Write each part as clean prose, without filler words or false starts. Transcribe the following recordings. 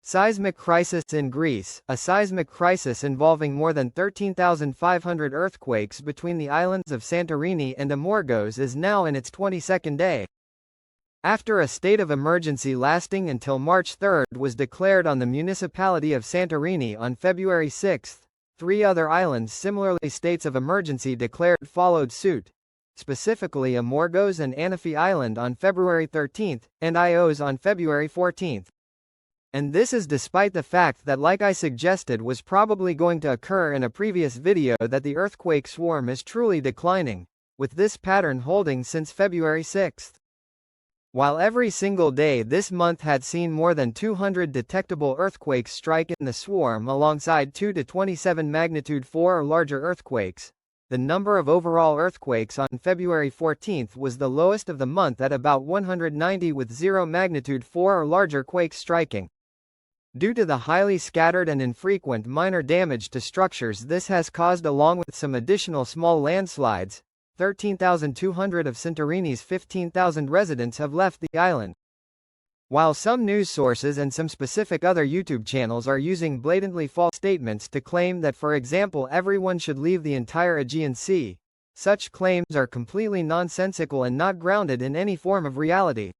Seismic crisis in Greece. A seismic crisis involving more than 13,500 earthquakes between the islands of Santorini and Amorgos is now in its 22nd day. After a state of emergency lasting until March 3 was declared on the municipality of Santorini on February 6, three other islands similarly states of emergency declared followed suit, specifically Amorgos and Anafi Island on February 13, and Ios on February 14. And this is despite the fact that, like I suggested was probably going to occur in a previous video, that the earthquake swarm is truly declining, with this pattern holding since February 6. While every single day this month had seen more than 200 detectable earthquakes strike in the swarm alongside 2 to 27 magnitude 4 or larger earthquakes, the number of overall earthquakes on February 14 was the lowest of the month at about 190, with 0 magnitude 4 or larger quakes striking. Due to the highly scattered and infrequent minor damage to structures this has caused, along with some additional small landslides, 13,200 of Santorini's 15,000 residents have left the island. While some news sources and some specific other YouTube channels are using blatantly false statements to claim that, for example, everyone should leave the entire Aegean Sea, such claims are completely nonsensical and not grounded in any form of reality.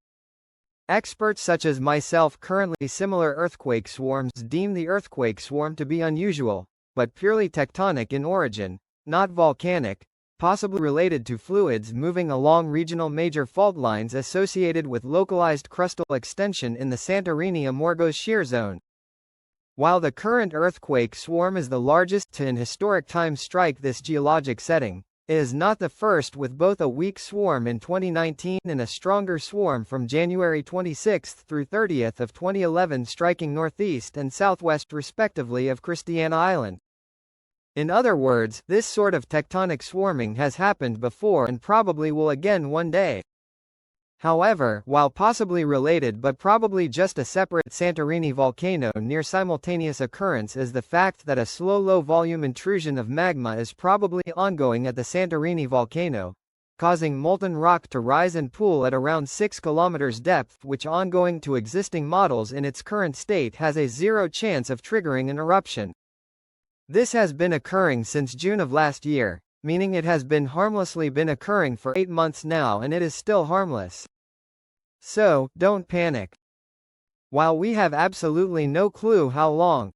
Experts such as myself currently similar earthquake swarms deem the earthquake swarm to be unusual, but purely tectonic in origin, not volcanic, possibly related to fluids moving along regional major fault lines associated with localized crustal extension in the Santorini-Amorgos shear zone. While the current earthquake swarm is the largest to in historic time strike this geologic setting, it is not the first, with both a weak swarm in 2019 and a stronger swarm from January 26 through 30 of 2011 striking northeast and southwest respectively of Christiana Island. In other words, this sort of tectonic swarming has happened before and probably will again one day. However, while possibly related but probably just a separate Santorini volcano, near simultaneous occurrence is the fact that a slow low-volume intrusion of magma is probably ongoing at the Santorini volcano, causing molten rock to rise and pool at around 6 km depth, which, ongoing to existing models in its current state, has a 0 chance of triggering an eruption. This has been occurring since June of last year, meaning it has been harmlessly been occurring for 8 months now, and it is still harmless. So, don't panic. While we have absolutely no clue how long,